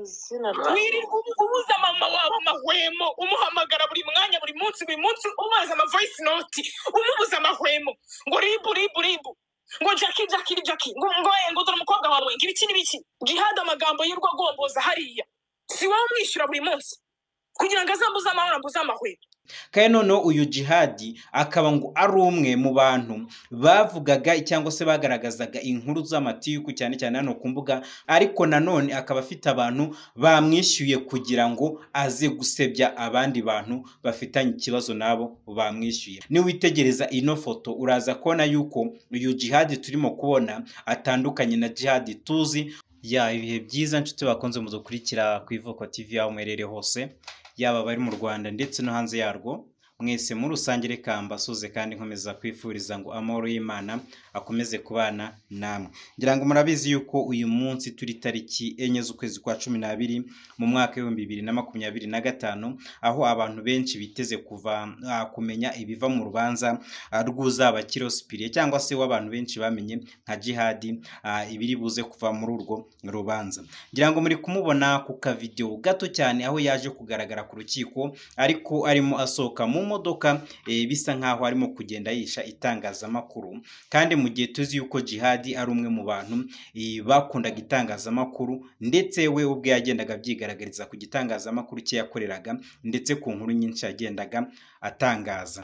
izina rya ubuza mama wawe amahwemo umuhamagara buri mwanya buri munsi umaze ama voice note umubuza amahwemo ngo ribu ngo Jackie ngo dore umukobwa wawe ngo ibiki Jihad amagambo y'urwo gomboza hariya si wowe umwishyura buri munsi kugira ngo azambuza amahoro mbuza amahwemo. Kandi noneho uyu Jihad akaba ngo ari umwe mu bantu bavugaga cyangwa se bagaragazaga inkuru z'amatiku cyane cyane hano ku mbuga, ariko nanone akaba afite abantu bamwishyuye kugira ngo aze gusebya abandi bantu bafitanye ikibazo nabo bamwishyuye. Ni witegereza ino foto uraza kubona yuko uyu Jihad turimo kubona atandukanye na Jihad tuzi. Ibihe byiza nshuti bakunze mudukurikira ku Ivuko TV aho mwerere hose, yaba bari mu Rwanda ndetse no hanze yarwo, mwese muri rusange reka mbasuze kandi nkomeza kwifuriza ngo amahoro y'Imana akomeze kubana namwe. Ngira ngo murabizi yuko uyu munsi turi tariki 4 z'ukwezi kwa 12 mu mwaka wa 2025, aho abantu benshi biteze kuva kumenya ibiva mu rubanza rw'uzaba Kirospire cyangwa se w'abantu benshi bamenye nka Jihad, ibiri buze kuva muri urwo rubanza. Ngira ngo muri kumubona ku ka video gato cyane aho yaje kugaragara ku rukiko, ariko arimo asohoka mu modoka bisa nkaho arimo kugenda yisha itangazamakuru. Kandi mu gihe tuzi yuko Jihad ari umwe mu bantu bakundaga itangazamakuru, ndetse we ubwe yagendaga byigaragariza ku gitangazamakuru cye yakoreraga ndetse ku nkuru nyinshi yagendaga atangaza.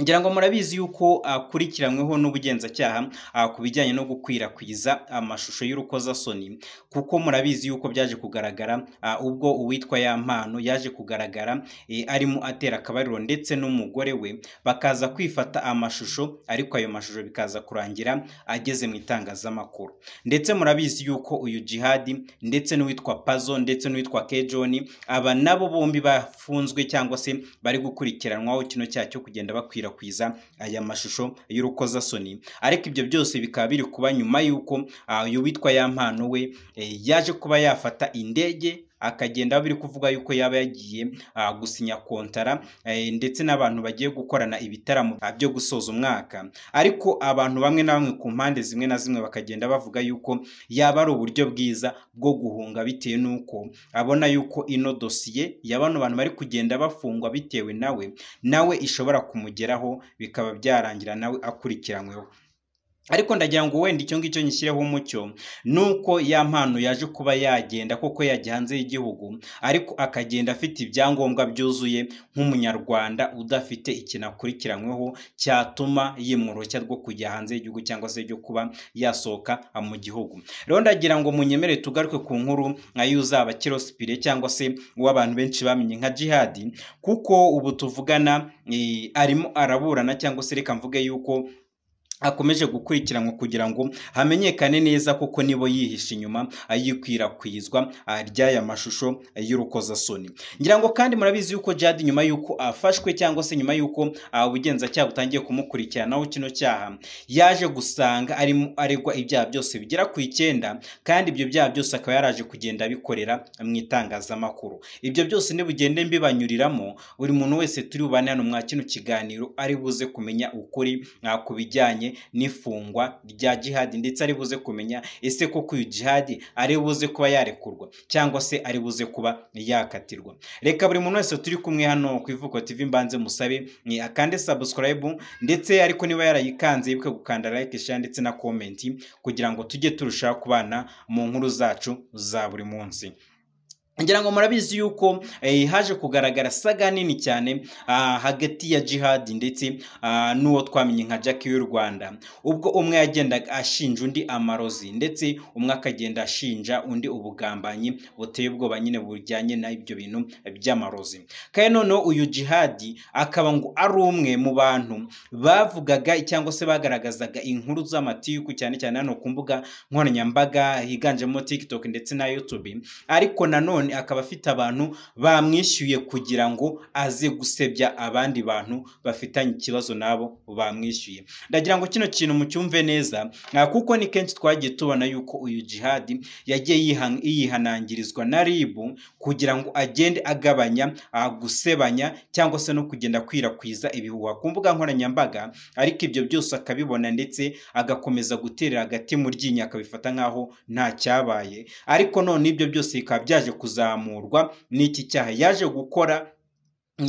Ngira ngo murabizi yuko akurikiranyweho n'ubugenzacyaha ku bijyanye no gukwirakwiza amashusho y'urukozasoni, kuko murabizi yuko byaje kugaragara ubwo uwitwa Yampano yaje kugaragara arimo atera akabariro ndetse n'umugore we, bakaza kwifata amashusho, ariko ayo mashusho bikaza kurangira ageze mu itangazamakuru. Ndetse murabizi yuko uyu Jihad ndetse n'uwitwa Pazo ndetse n'uwitwa Kejoni, aba nabo bombi bafunzwe cyangwa se bari gukurikiranwaho kino cyaha cyo kugenda bakwirakwiza aya mashusho y'urukozasoni. Ariko ibyo byose bikaba biri kuba nyuma yuko uyu witwa Yampano we yaje kuba yafata indege akagenda, biri kuvuga yuko yaba yagiye gusinya kontara ndetse n'abantu bagiye gukorana ibitaramo byo gusoza umwaka. Ariko abantu bamwe na bamwe ku mpande zimwe na zimwe bakagenda bavuga yuko yaba ari uburyo bwiza bwo guhunga, bitewe nuko abona yuko ino dosiye y'abantu bari kugenda bafungwa bitewe nawe ishobora kumugeraho, bikaba byarangira nawe akurikiranyweho. Ariko ndagira ngo wenda icyo ngicyo nyishyireho umucyo, nuko Yampano yaje kuba yagenda koko yajya hanze y'igihugu, ariko akagenda afite ibyangombwa byuzuye nk'umunyarwanda udafite ikintu akurikiranyweho cyatuma yimworoshya rwo kujya hanze y'igihugu cyangwa se byo kuba yasohoka mu gihugu. Rero ndagira ngo munyemere tugaruke ku nkuru y'uzaba Kirospire cyangwa se w'abantu benshi bamenye nka Jihad, kuko ubu tuvugana arimo araburana cyangwa se reka mvuge yuko akomeje gukurikiranwa kugira ngo hamenyekane neza koko nibo yihishe inyuma ayikwirakwizwa ry'aya mashusho y'urukozasoni. Ngira ngo kandi murabizi yuko Jihad nyuma yuko afashwe cyangwa se nyuma yuko ubugenzacyaha butangiye kumukurikiranaho kino cyaha, yaje gusanga arimo aregwa ibyaha byose bigera ku 9, kandi ibyo byaha byose akaba yaraje kugenda bikorera mu itangazamakuru. Ibyo byose nibugende mbibanyuriramo, buri muntu wese turi bubane hano mwa kino kiganiro ari buze kumenya ukuri ku bijyanye n'ifungwa rya Jihad, ndetse ari buze kumenya ese koko uyu Jihad ari buze kuba yarekurwa cyangwa se ari buze kuba yakatirwa. Reka buri muntu wese turi kumwe hano ku Ivuko TV mbanze musabe ni akande subscribe, ndetse ariko niba yarayikanze yibuke gukanda like, share ndetse na comment kugira ngo tujye turushaho kubana mu nkuru zacu za buri munsi. Ngira ngo murabizi yuko haje kugaragara saga nini cyane hagati ya Jihad ndetse n'uwo twamenye nka Jackie y'u Rwanda, ubwo umwe yagendaga ashinja undi amarozi, ndetse umwe akagenda ashinja undi ubugambanyi buteye ubwoba nyine bujyanye na ibyo bintu by'amarozi. Kandi noneho uyu Jihad akaba ngo ari umwe mu bantu bavugaga cyangwa se bagaragazaga inkuru z'amatiku cyane cyane hano ku mbuga nkoranyambaga higanjemo TikTok ndetse na YouTube. Ariko nanone nanone akaba afite abantu bamwishyuye kugira ngo aze gusebya abandi bantu bafitanye ikibazo nabo bamwishyuye. Ndagira ngo kino kintu mucyumve neza kuko ni kenshi twagiye tubona yuko uyu Jihad yagiye yihanangirizwa na RIB kugira ngo agende agabanya gusebanya cyangwa se no kugenda akwirakwiza ibihuha ku mbuga nkoranyambaga, ariko ibyo byose akabibona ndetse agakomeza guterera agati mu ryinyo akabifata nkaho nta cyabaye. Ariko none ibyo byose bikaba byaje kuzamurwa n'iki cyaha yaje gukora,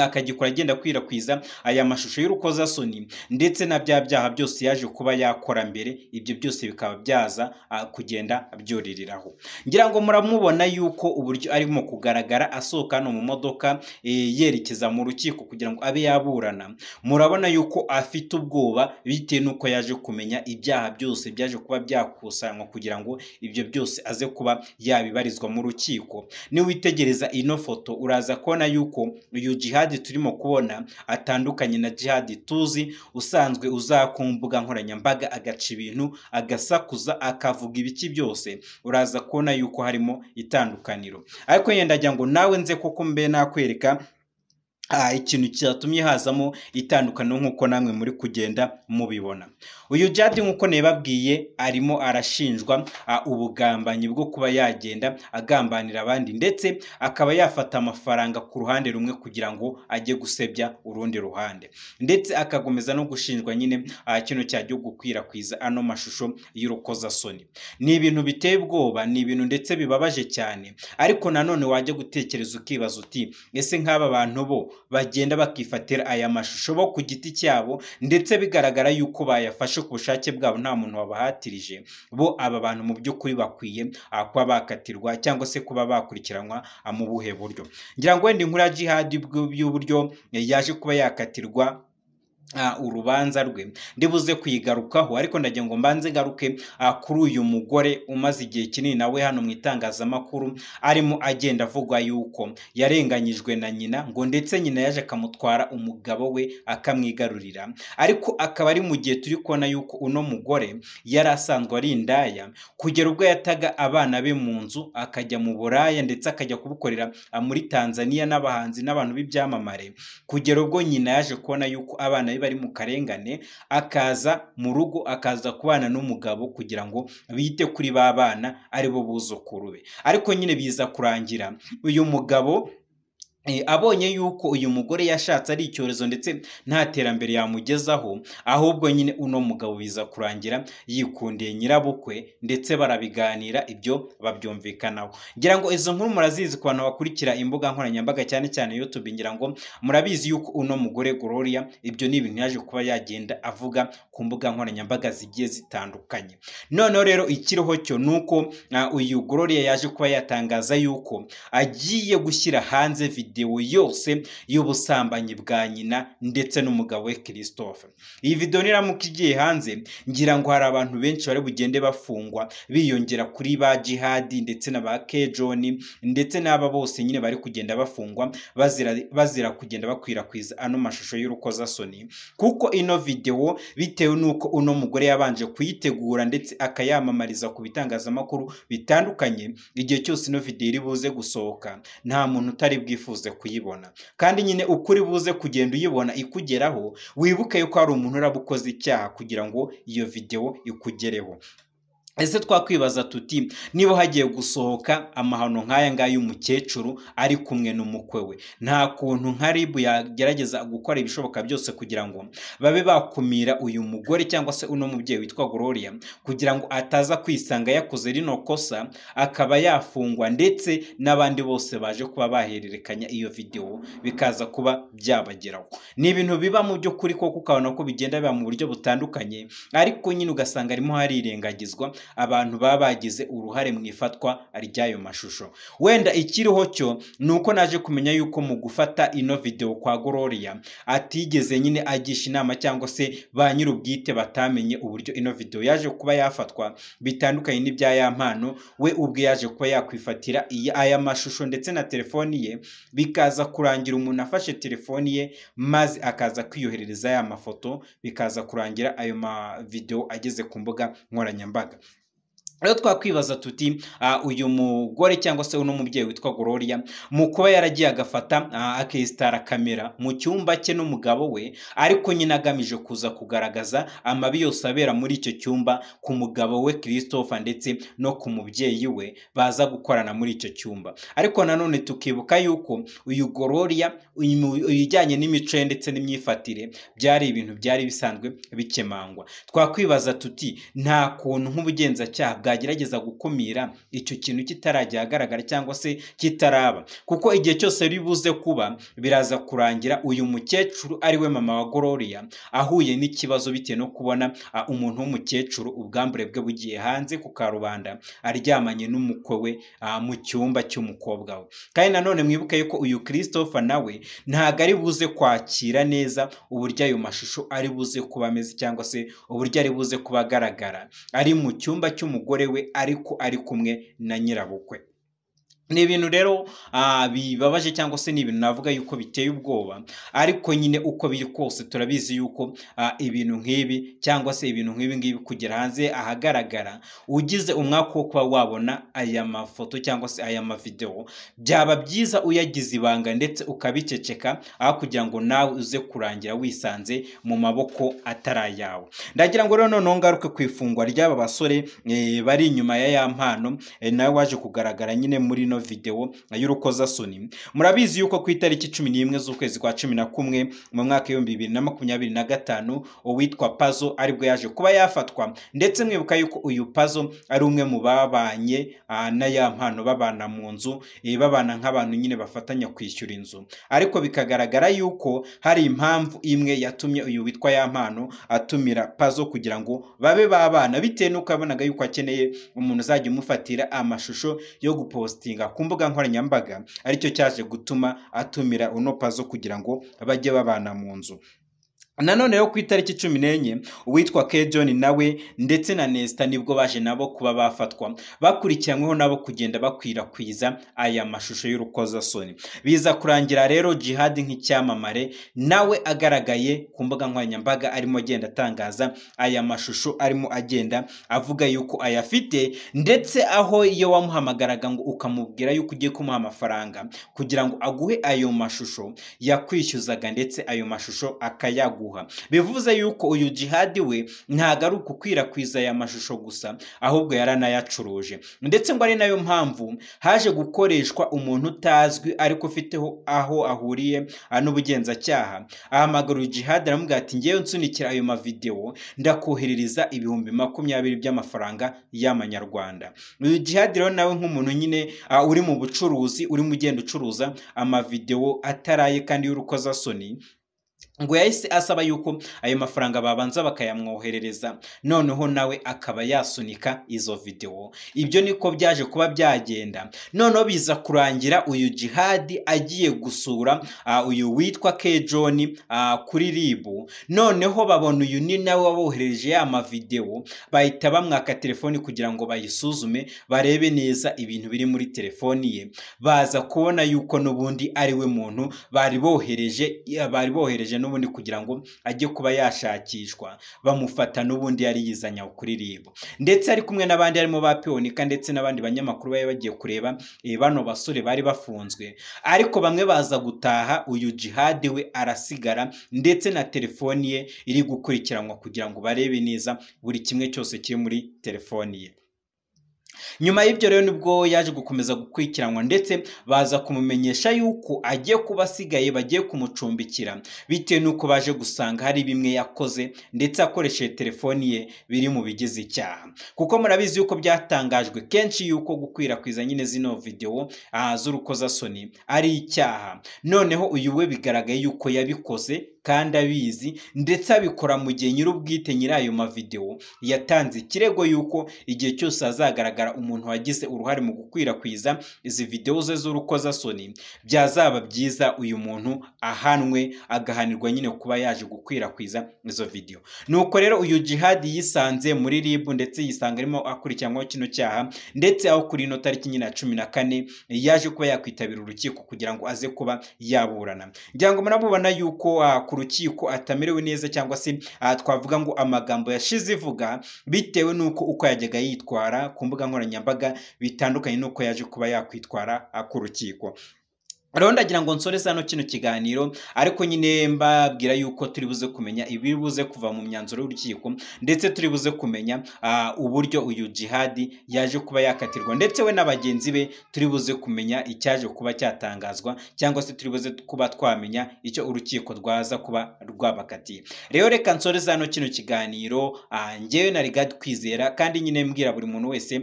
akagikora agenda akwirakwiza aya mashusho y'urukozasoni ndetse na bya byaha byose yaje kuba yakora mbere. Ibyo byose bikaba byaza kugenda byoririraho. Ngira ngo muramubona yuko uburyo arimo kugaragara asohoka hano mu modoka yerekeza mu rukiko kugira ngo abe yaburana, murabona yuko afite ubwoba bitewe n'uko yaje kumenya ibyaha byose byaje kuba byakusanywa kugira ngo ibyo byose aze kuba yabibarizwa mu rukiko. Niwitegereza ino foto uraza kubona yuko uyu Jihad turimo kubona atandukanye na Jihad tuzi usanzwe uza ku mbuga nkoranyambaga agaca ibintu agasakuza akavuga ibiki byose. Uraza kubona yuko harimo itandukaniro, ariko yenda ajya ngo nawe nze koko mbe nakwereka ikintu cyatumye hazamo itandukano nk'uko namwe muri kugenda mubibona. Uyu Jihad nk'uko nebabwiye arimo arashinjwa ubugambanyi bwo kuba yagenda agambanira abandi ndetse akaba yafata amafaranga ku ruhande rumwe kugira ngo ajye gusebya urundi ruhande, ndetse akagomeza no gushinjwa nyine kino cyagiye gukwirakwiza ano mashusho y'urukozasoni. Ni ibintu biteye ubwoba, ni ibintu ndetse bibabaje cyane, ariko nanone wajya gutekereza ukibaza uti ese nk'aba bantu bo bagenda bakifatira aya mashusho bo ku giti cyabo ndetse bigaragara yuko bayafashe ku bushake bwabo nta muntu wabahatirije, bo aba bantu mu by'ukuri bakwiye kuba bakatirwa cyangwa se kuba bakurikiranwa mu buhe buryo? Ngira ngo wenda inkuru ya Jihad y'uburyo yaje kuba yakatirwa urubanza rwe ndibuze kuyigarukaho, ariko ndagira ngo mbanze garuke kuri uyu mugore umaze igihe kinini nawe hano mu itangazamakuru arimo agenda avugwa yuko yarenganyijwe na nyina, ngo ndetse nyina yaje akamutwara umugabo we akamwigarurira, ariko akaba ari mu gihe turi kubona yuko uno mugore yari asanzwe ari indaya kugera ubwo yataga abana be mu nzu akajya mu buraya ndetse akajya kubukorera muri Tanzania n'abahanzi n'abantu b'ibyamamare, kugera ubwo nyina yaje kubona yuko abana bari mu karengane akaza mu rugo akaza kubana n'umugabo kugira ngo bite kuri ba bana aribo buzukuru be. Ariko nyine biza kurangira uyu mugabo abonye yuko uyu mugore yashatse ari icyorezo ndetse nta terambere yamugezaho, ahubwo nyine uno mugabo biza kurangira yikundiye nyirabukwe ndetse barabiganira ibyo babyumvikanaho. Ngira ngo izo nkuru murazizi ku bantu bakurikira imbuga nkoranyambaga cyane cyane YouTube, ngira ngo murabizi yuko uno mugore Gloria ibyo ni ibintu yaje kuba yagenda avuga ku mbuga nkoranyambaga zigiye zitandukanye. Noneho rero ikiriho cyo nuko uyu Gloria yaje kuba yatangaza yuko agiye gushyira hanze video yose y'ubusambanyi bwa nyina ndetse n'umugabo we Christophe. Iyi video niramuka igiye hanze, ngira ngo hari abantu benshi bari bugende bafungwa biyongera kuri ba Jihad ndetse na ba Kejon ndetse n'aba bose nyine bari kugenda bafungwa bazira kugenda bakwirakwiza ano mashusho y'urukozasoni, kuko ino video bitewe nuko uno mugore yabanje kuyitegura ndetse akayamamariza ku bitangazamakuru bitandukanye, igihe cyose ino video iri buze gusohoka nta muntu utari bwifuze kuyibona, kandi nyine ukuri buze kugenda uyibona ikugeraho wibuke yuko hari umuntu urabukoze icyaha kugira ngo iyo video ikugereho. Ese twakwibaza tuti niba hagiye gusohoka amahano nk'aya ngaya y'umukecuru ari kumwe n'umukwe we, nta kuntu nka RIB yagerageza gukora ibishoboka byose kugira ngo babe bakumira uyu mugore cyangwa se uno mubyeyi witwa Gloria kugira ngo ataza kwisanga yakoze rino kosa akaba yafungwa ndetse n'abandi bose baje kuba bahererekanya iyo video bikaza kuba byabageraho. Ni ibintu biba mu byo kuri koko ukabona ko bigenda biba mu buryo butandukanye, ariko nyine ugasanga arimo harirengagizwa abantu baba bagize uruhare mu ifatwa ry'ayo mashusho. Wenda ikiriho cyo nuko naje kumenya yuko mu gufata ino video kwa Gloria atigeze nyine agisha inama cyangwa se ba nyir'ubwite batamenye uburyo ino video yaje kuba yafatwa bitandukanye n'ibya ya mpano we ubwe yaje kuba yakwifatira aya mashusho ndetse na telefoni ye, bikaza kurangira umuntu afashe telefoni ye maze akaza kwiyoherereza ya mafoto, bikaza kurangira ayo ma video ageze ku mbuga nkoranyambaga. rero twakwibaza tuti uyu mugore cyangwa se uno mubyeyi witwa Gloria mu kuba yaragiye agafata akesitara kamera mu cyumba cye n'umugabo we, ariko nyine agamije kuza kugaragaza amabi yose abera muri icyo cyumba ku mugabo we Christopher ndetse no ku mubyeyi we baza gukorana muri icyo cyumba. Ariko nanone tukibuka yuko uyu Gloria ibijyanye n'imico ye ndetse n'imyifatire byari ibintu byari bisanzwe bikemangwa. Twakwibaza tuti nta kuntu nk'ubugenzacyaha bwagerageza gukumira icyo kintu kitarajya ahagaragara cyangwa se kitaraba, kuko igihe cyose bibuze kuba biraza kurangira uyu mukecuru ari we mama wa Gloria ahuye n'ikibazo bitewe no kubona umuntu w'umukecuru ubwambure bwe bugiye hanze ku karubanda aryamanye n'umukwe we mu cyumba cy'umukobwa we. Kandi nanone mwibuke yuko uyu Christopher nawe ntago ari buze kwakira neza uburyo ayo mashusho ari buze kuba ameze cyangwa se uburyo ari buze kuba agaragara ari mu cyumba cy'umugore we ariko ari kumwe na nyirabukwe. Ni ibintu rero bibabaje cyangwa se ni ibintu navuga yuko biteye ubwoba, ariko nyine uko biri kose turabizi yuko ibintu nk'ibi cyangwa se ibintu nk'ibi ngibi kugera hanze ahagaragara ugize umwaka wo kuba wabona aya mafoto cyangwa se aya mavideo, byaba byiza uyagize ibanga ndetse ukabiceceka aho kugira ngo nawe uze kurangira wisanze mu maboko atarayawe. Ndagira ngo rero noneho ngaruke ku ifungwa ry'aba basore bari inyuma ya mpano nawe waje kugaragara nyine muri no video y'urukozasoni. Murabizi yuko ku itariki 11 z'ukwezi kwa 11 mu mwaka wa 2025 uwitwa Pazo aribwo yaje kuba yafatwa, ndetse mwibuka yuko uyu Pazo ari umwe mu babanye na ya mpano babana mu nzu, babana nk'abantu nyine bafatanya kwishyura inzu. Ariko bikagaragara yuko hari impamvu imwe yatumye uyu witwa ya mpano atumira Pazo kugira ngo babe babana, bitewe nuko abonaga yuko akeneye umuntu uzajya umufatira amashusho yo gupostinga ku mbuga nkoranyambaga, aricyo cyaje gutuma atumira uno Pazo kugira ngo bajye babana mu nzu. Nanone yo ku itariki 14 uwitwa Kejon nawe ndetse na Nesta nibwo baje nabo kuba bafatwa, bakurikiranyweho nabo kugenda bakwirakwiza aya mashusho y'urukozasoni. Biza kurangira rero Jihad nk'icyamamare nawe agaragaye ku mbuga nkoranyambaga arimo agenda atangaza aya mashusho, arimo agenda avuga yuko ayafite, ndetse aho iyo wamuhamagaraga ngo ukamubwira yuko ugiye kumuha amafaranga kugira ngo aguhe ayo mashusho yakwishyuzaga ndetse ayo mashusho akayaguha. Bivuze yuko uyu Jihad we ntago ari ukukwirakwiza aya mashusho gusa, ahubwo yaranayacuruje, ndetse ngo ari nayo mpamvu haje gukoreshwa umuntu utazwi ariko ufiteho aho ahuriye n'ubugenzacyaha. Ahamagara Jihad aramubwira ati ngewe nsunikira ayo mavideo ndakoherereza 20,000 by'amafaranga y'amanyarwanda. Uyu Jihad rero nawe nk'umuntu nyine uri mu bucuruzi, uri mu genda ucuruza amavideo ataraye kandi y'urukozasoni, ngo yahise asaba yuko ayo mafaranga babanza bakayamwoherereza, noneho nawe akaba yasunika izo video. Ibyo niko byaje kuba byagenda. Noneho biza kurangira uyu Jihad agiye gusura uyu witwa Kejon kuri RIB, noneho babona uyu ni nawe wabohereje ya mavideo, bahita bamwaka telefoni kugira ngo bayisuzume barebe neza ibintu biri muri telefoni ye. Baza kubona yuko n'ubundi ari we muntu bari bohereje n'ubundi kugira ngo ajye kuba yashakishwa, bamufata n'ubundi yari yizanya kuri RIB, ndetse ari kumwe n'abandi harimo ba Peonika ndetse n'abandi banyamakuru bari bagiye kureba bano basore bari bafunzwe. Ariko bamwe baza gutaha, uyu Jihad we arasigara, ndetse na telefoni ye iri gukurikiranwa kugira ngo barebe neza buri kimwe cyose kiri muri telefoni ye. Nyuma y'ibyo rero nibwo yaje gukomeza gukurikiranwa, ndetse baza kumumenyesha yuko agiye kuba asigaye bagiye kumucumbikira, bitewe nuko baje gusanga hari bimwe yakoze ndetse akoresheje telefoni ye biri mu bigize icyaha. Kuko murabizi yuko byatangajwe kenshi yuko gukwirakwiza nyine zino video z'urukozasoni ari icyaha. Noneho uyu we bigaragaye yuko yabikoze kandi abizi, ndetse abikora mu gihe nyir'ubwite nyirayo mavideo yatanze ikirego yuko igihe cyose azagaragara umuntu wagize uruhare mu gukwirakwiza izi video ze z'urukozasoni, byazaba byiza uyu muntu ahanwe, agahanirwa nyine kuba yaje gukwirakwiza izo video. Nuko rero uyu Jihad yisanze muri RIB, ndetse yisanga arimo akurikiranwaho kino cyaha, ndetse aho kuri ino tariki nyine ya 14 yaje kuba yakwitabira urukiko kugira ngo aze kuba yaburana. Ngira ngo murabubona yuko ku rukiko atamerewe neza cyangwa se twavuga ngo amagambo yashize ivuga bitewe n'uko uko yajyaga yitwara ku mbuga nkoranyambaga bitandukanye n'uko yaje kuba yakwitwara ku rukiko. Rero ndagira ngo nsoreze hano kino kiganiro ariko nyine mbabwira yuko turi buze kumenya ibiri buze kuva mu myanzuro y'urukiko ndetse turi buze kumenya uburyo uyu Jihad yaje kuba yakatirwa ndetse we n'abagenzi be turi buze kumenya icyaje kuba cyatangazwa cyangwa se turi buze kuba twamenya icyo urukiko rwaza kuba rwabakatiye. Rero reka nsoreze hano kino kiganiro njyewe na Rigad Kwizera kandi nyine mbwira buri muntu wese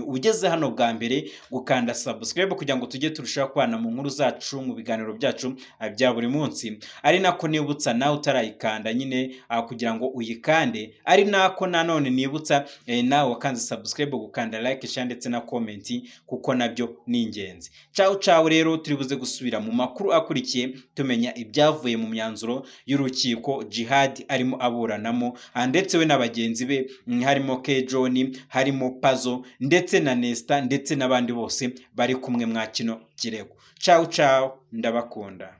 ugeze hano bwa mbere gukanda subscribe kugira ngo tujye turushaho kubana mu nkuru zacu mu biganiro byacu bya buri munsi, ari nako nibutsa nawe utarayikanda nyine kugira ngo uyikande, ari nako nanone nibutsa nawe wakanze subscribe gukanda like, share ndetse na comment kuko nabyo ni ingenzi. Ciao rero turi buze gusubira mu makuru akurikiye tumenya ibyavuye mu myanzuro y'urukiko Jihad arimo aburanamo ndetse we n'abagenzi be harimo K-John, harimo Pazo ndetse na Nesta ndetse n'abandi bose bari kumwe mwa kino kirego. Ciao ndabakunda.